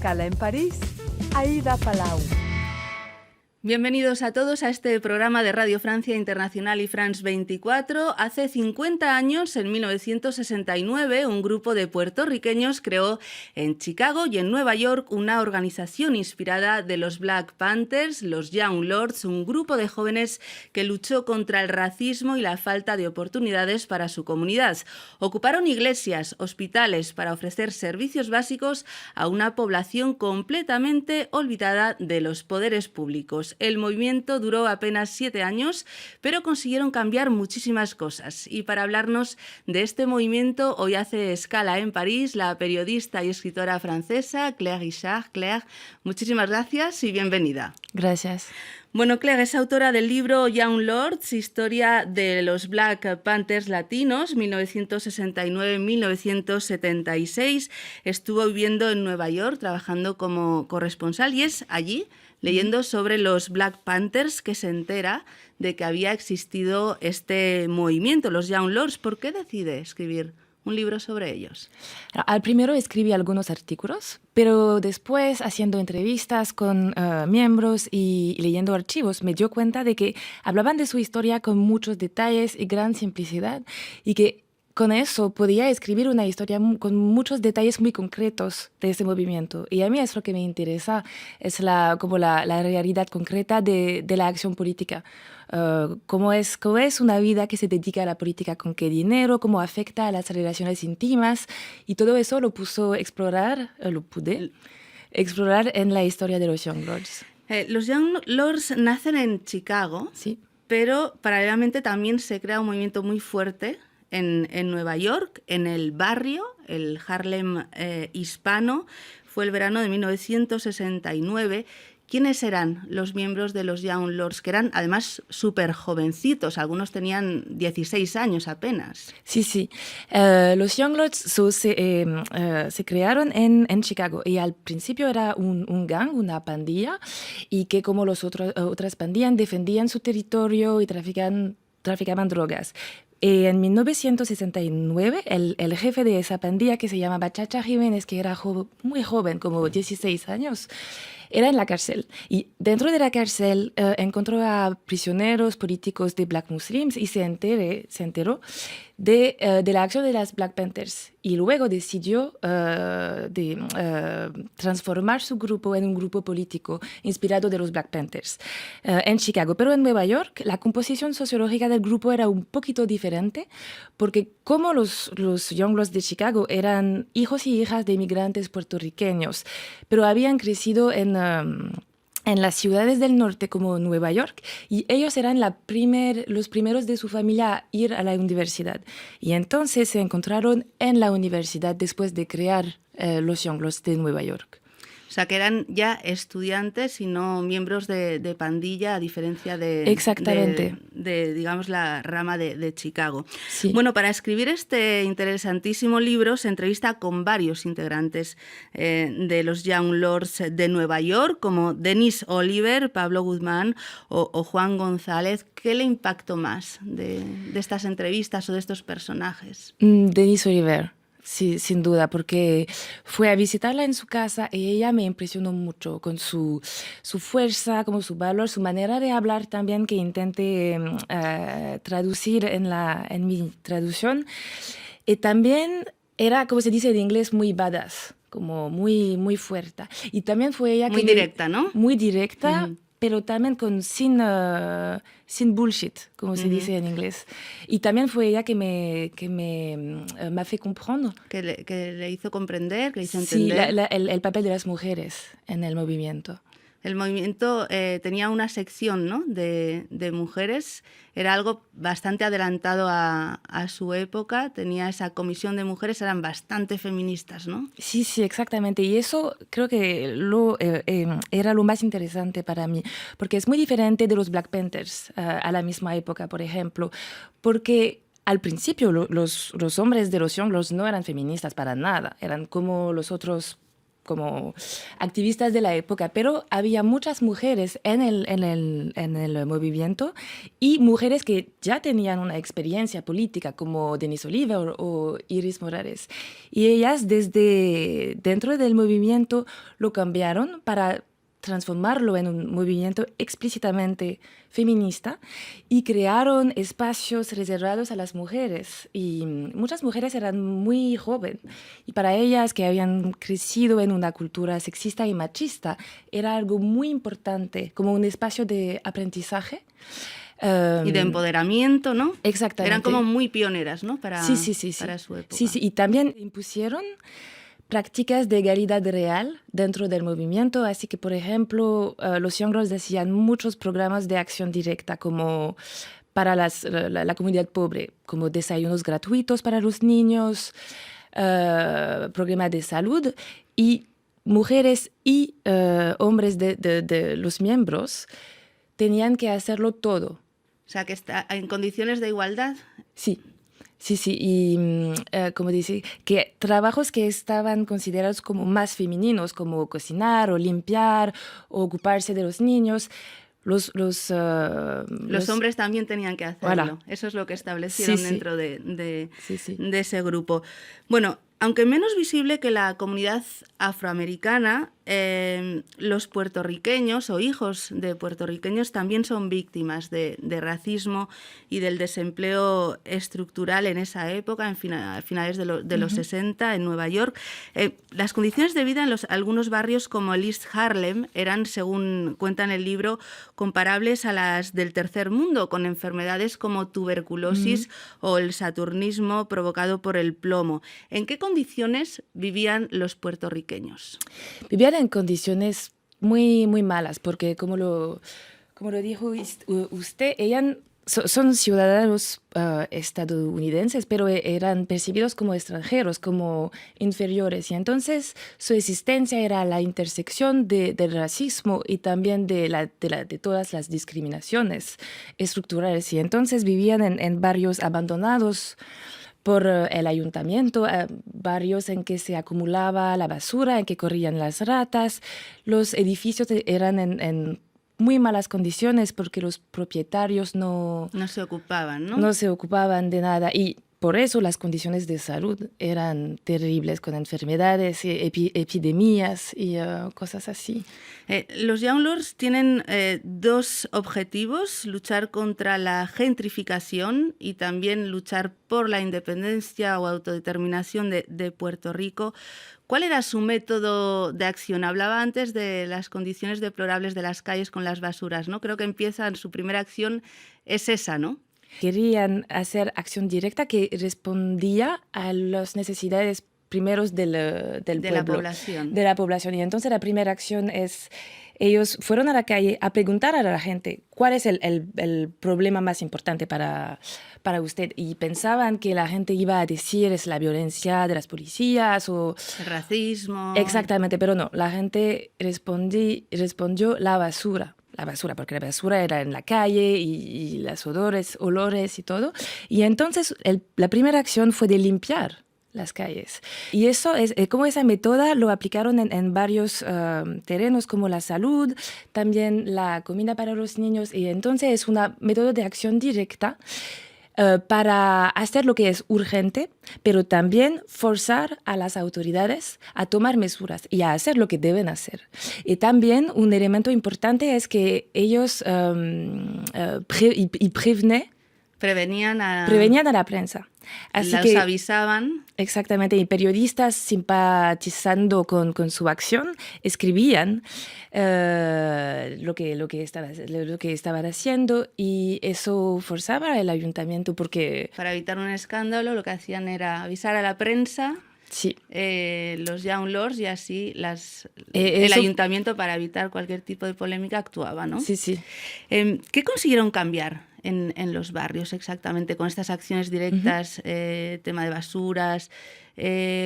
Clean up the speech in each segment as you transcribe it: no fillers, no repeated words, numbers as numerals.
Escala en París, Aida Palau. Bienvenidos a todos a este programa de Radio Francia Internacional y France 24. Hace 50 años, en 1969, un grupo de puertorriqueños creó en Chicago y en Nueva York una organización inspirada de los Black Panthers, los Young Lords, un grupo de jóvenes que luchó contra el racismo y la falta de oportunidades para su comunidad. Ocuparon iglesias, hospitales para ofrecer servicios básicos a una población completamente olvidada de los poderes públicos. El movimiento duró apenas 7 años, pero consiguieron cambiar muchísimas cosas. Y para hablarnos de este movimiento, hoy hace escala en París la periodista y escritora francesa Claire Richard. Claire, muchísimas gracias y bienvenida. Gracias. Bueno, Claire es autora del libro Young Lords, historia de los Black Panthers latinos, 1969-1976. Estuvo viviendo en Nueva York, trabajando como corresponsal, y es allí, leyendo sobre los Black Panthers, que se entera de que había existido este movimiento, los Young Lords. ¿Por qué decide escribir un libro sobre ellos? Al primero escribí algunos artículos, pero después, haciendo entrevistas con miembros y leyendo archivos, me dio cuenta de que hablaban de su historia con muchos detalles y gran simplicidad, y que con eso podía escribir una historia con muchos detalles muy concretos de ese movimiento. Y a mí es lo que me interesa, es la realidad concreta de la acción política. Cómo es una vida que se dedica a la política, con qué dinero, cómo afecta a las relaciones íntimas. Y todo eso lo pude explorar en la historia de los Young Lords. Los Young Lords nacen en Chicago, sí, pero paralelamente también se crea un movimiento muy fuerte en Nueva York, en el barrio, el Harlem hispano. Fue el verano de 1969. ¿Quiénes eran los miembros de los Young Lords? Que eran además súper jovencitos, algunos tenían 16 años apenas. Sí. Los Young Lords se crearon en Chicago, y al principio era un gang, una pandilla, y que como las otras pandillas defendían su territorio y traficaban drogas. En 1969, el jefe de esa pandilla, que se llamaba Chacha Jiménez, que era muy joven, como 16 años, era en la cárcel. Y dentro de la cárcel encontró a prisioneros políticos de Black Muslims y se enteró de la acción de las Black Panthers. Y luego decidió transformar su grupo en un grupo político inspirado de los Black Panthers en Chicago. Pero en Nueva York la composición sociológica del grupo era un poquito diferente, porque como los Young Lords de Chicago eran hijos y hijas de inmigrantes puertorriqueños, pero habían crecido en las ciudades del norte como Nueva York, y ellos eran los primeros de su familia a ir a la universidad. Y entonces se encontraron en la universidad después de crear los Young Lords de Nueva York. O sea, que eran ya estudiantes y no miembros de pandilla, a diferencia de digamos, la rama de Chicago. Sí. Bueno, para escribir este interesantísimo libro se entrevista con varios integrantes de los Young Lords de Nueva York, como Denise Oliver, Pablo Guzmán o Juan González. ¿Qué le impactó más de estas entrevistas o de estos personajes? Denise Oliver. Sí, sin duda, porque fue a visitarla en su casa y ella me impresionó mucho con su fuerza, como su valor, su manera de hablar también, que intenté traducir en mi traducción. Y también era, como se dice en inglés, muy badass, como muy, muy fuerte. Y también fue ella muy directa, ¿no? Muy directa. Uh-huh. Pero también sin bullshit, como se dice en inglés. Y también fue ella que me fait comprendre. Que le hizo comprender, que le hizo entender. Sí, el papel de las mujeres en el movimiento. El movimiento tenía una sección, ¿no?, de mujeres. Era algo bastante adelantado a su época. Tenía esa comisión de mujeres, eran bastante feministas, ¿no? Sí, exactamente. Y eso creo que era lo más interesante para mí, porque es muy diferente de los Black Panthers a la misma época, por ejemplo, porque al principio los hombres de los Young Lords no eran feministas para nada, eran como los otros como activistas de la época, pero había muchas mujeres en el movimiento y mujeres que ya tenían una experiencia política, como Denise Oliver o Iris Morales. Y ellas desde dentro del movimiento lo cambiaron para transformarlo en un movimiento explícitamente feminista y crearon espacios reservados a las mujeres. Y muchas mujeres eran muy jóvenes y para ellas, que habían crecido en una cultura sexista y machista, era algo muy importante, como un espacio de aprendizaje. Y de empoderamiento, ¿no? Exactamente. Eran como muy pioneras, ¿no? Para su época. Sí, y también impusieron prácticas de igualdad real dentro del movimiento, así que, por ejemplo, los Young Girls decían muchos programas de acción directa, como para la comunidad pobre, como desayunos gratuitos para los niños, programas de salud, y mujeres y hombres de los miembros tenían que hacerlo todo. O sea, que está en condiciones de igualdad. Sí. Sí, y como dice, que trabajos que estaban considerados como más femeninos, como cocinar o limpiar o ocuparse de los niños, los hombres también tenían que hacerlo. Voilà. Eso es lo que establecieron dentro de ese grupo. Bueno, aunque menos visible que la comunidad afroamericana, los puertorriqueños o hijos de puertorriqueños también son víctimas de racismo y del desempleo estructural en esa época, a finales de los 60, en Nueva York. Las condiciones de vida en algunos barrios como el East Harlem eran, según cuenta en el libro, comparables a las del tercer mundo, con enfermedades como tuberculosis o el saturnismo provocado por el plomo. ¿En qué condiciones vivían los puertorriqueños? Vivían en condiciones muy, muy malas, porque como lo dijo usted, ellas son ciudadanos estadounidenses, pero eran percibidos como extranjeros, como inferiores. Y entonces su existencia era la intersección del racismo y también de todas las discriminaciones estructurales. Y entonces vivían en barrios abandonados por el ayuntamiento, barrios en que se acumulaba la basura, en que corrían las ratas. Los edificios eran en muy malas condiciones porque los propietarios no se ocupaban, ¿no? No se ocupaban de nada. Y por eso las condiciones de salud eran terribles, con enfermedades, epidemias y cosas así. Los Young Lords tienen dos objetivos: luchar contra la gentrificación y también luchar por la independencia o autodeterminación de Puerto Rico. ¿Cuál era su método de acción? Hablaba antes de las condiciones deplorables de las calles con las basuras, ¿no? Creo que su primera acción es esa, ¿no? Querían hacer acción directa que respondía a las necesidades primeros del pueblo, de la población. Y entonces la primera acción es, ellos fueron a la calle a preguntar a la gente cuál es el problema más importante para usted. Y pensaban que la gente iba a decir es la violencia de las policías o el racismo. Exactamente, pero no, la gente respondió la basura. La basura, porque la basura era en la calle y los olores y todo. Y entonces la primera acción fue de limpiar las calles. Y eso es como esa método lo aplicaron en varios terrenos, como la salud, también la comida para los niños. Y entonces es una método de acción directa para hacer lo que es urgente, pero también forzar a las autoridades a tomar medidas y a hacer lo que deben hacer. Y también un elemento importante es que ellos prevenían a la prensa. Así que avisaban. Exactamente, y periodistas simpatizando con su acción escribían lo que estaban haciendo, y eso forzaba al ayuntamiento porque... Para evitar un escándalo lo que hacían era avisar a la prensa. Sí. Los Young Lords, y así el ayuntamiento, para evitar cualquier tipo de polémica, actuaba, ¿no? Sí. ¿Qué consiguieron cambiar en los barrios exactamente, con estas acciones directas, tema de basuras,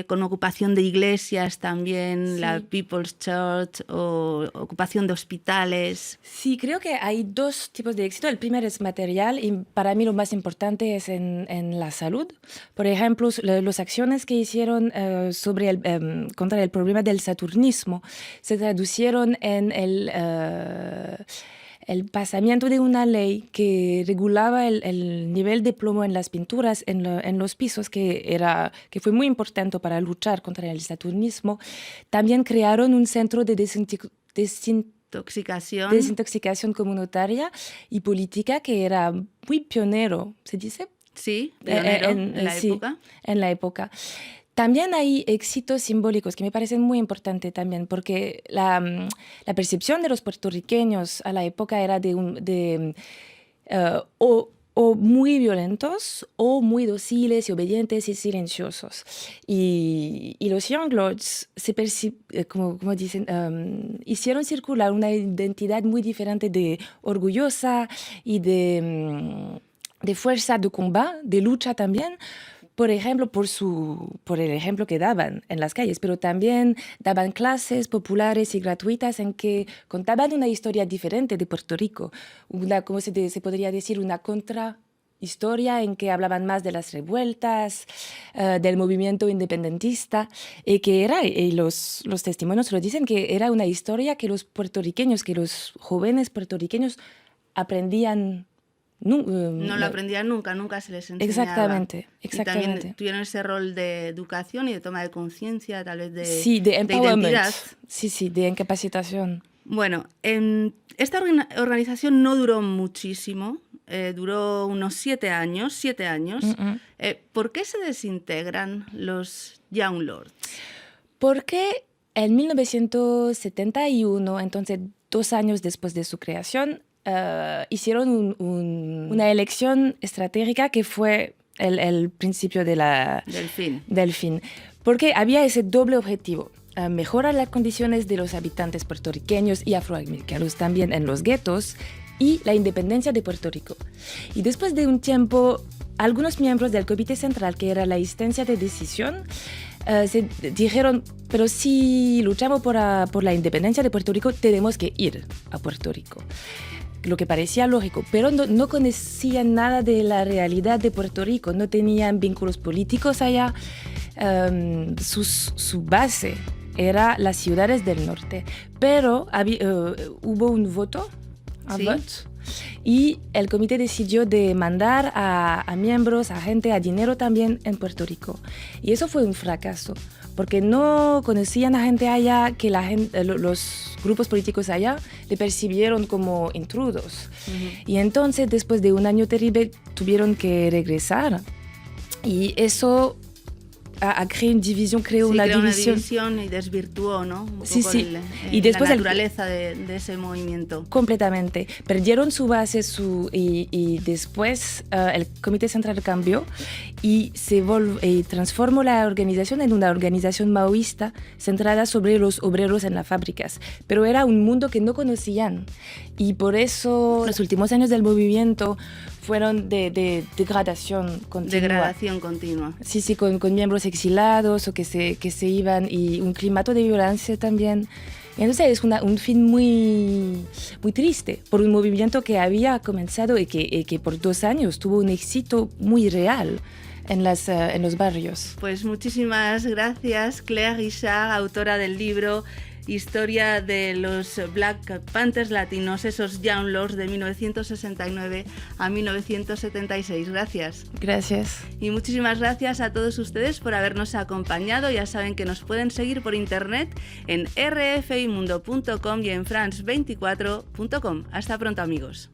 con ocupación de iglesias también, la People's Church, o ocupación de hospitales? Sí, creo que hay dos tipos de éxito. El primero es material y para mí lo más importante es en la salud. Por ejemplo, las acciones que hicieron contra el problema del saturnismo se traducieron en el pasamiento de una ley que regulaba el nivel de plomo en las pinturas, en los pisos, que fue muy importante para luchar contra el saturnismo. También crearon un centro de desintoxicación comunitaria y política que era muy pionero, ¿se dice? Sí, pionero en la época. También hay éxitos simbólicos que me parecen muy importantes también, porque la percepción de los puertorriqueños a la época era o muy violentos o muy dóciles y obedientes y silenciosos. Y los Young Lords como dicen, hicieron circular una identidad muy diferente de orgullosa y de fuerza de combate, de lucha también. Por ejemplo, por el ejemplo que daban en las calles, pero también daban clases populares y gratuitas en que contaban una historia diferente de Puerto Rico, como se podría decir, una contrahistoria en que hablaban más de las revueltas, del movimiento independentista, y los testimonios lo dicen, que era una historia que los jóvenes puertorriqueños aprendían. No lo aprendían nunca se les enseñaba. Exactamente. Y también tuvieron ese rol de educación y de toma de conciencia, tal vez de empowerment. Identidad. Sí, de incapacitación. Bueno, esta organización no duró muchísimo, duró unos 7 años. ¿Por qué se desintegran los Young Lords? Porque en 1971, entonces 2 años después de su creación, hicieron una elección estratégica que fue el principio del fin. Porque había ese doble objetivo: mejorar las condiciones de los habitantes puertorriqueños y afroamericanos también en los guetos y la independencia de Puerto Rico. Y después de un tiempo, algunos miembros del Comité Central, que era la instancia de decisión, se dijeron: pero si luchamos por la independencia de Puerto Rico, tenemos que ir a Puerto Rico. Lo que parecía lógico, pero no conocían nada de la realidad de Puerto Rico, no tenían vínculos políticos allá. Su base era las ciudades del norte, pero hubo un voto, y el comité decidió de mandar a miembros, a gente, a dinero también en Puerto Rico. Y eso fue un fracaso, porque no conocían a gente allá, que los grupos políticos allá le percibieron como intrusos. Y entonces, después de un año terrible, tuvieron que regresar. Y eso creó una división y desvirtuó, ¿no? Un poco y después la naturaleza de ese movimiento. Completamente. Perdieron su base y después el Comité Central cambió y transformó la organización en una organización maoísta centrada sobre los obreros en las fábricas. Pero era un mundo que no conocían, y por eso los últimos años del movimiento fueron de degradación continua. Sí, con miembros exilados o que se iban, y un clima de violencia también. Y entonces es un fin muy, muy triste por un movimiento que había comenzado y que por 2 años tuvo un éxito muy real en los barrios. Pues muchísimas gracias, Claire Guichard, autora del libro Historia de los Black Panthers latinos, esos Young Lords de 1969 a 1976. Gracias. Gracias. Y muchísimas gracias a todos ustedes por habernos acompañado. Ya saben que nos pueden seguir por internet en rfimundo.com y en france24.com. Hasta pronto, amigos.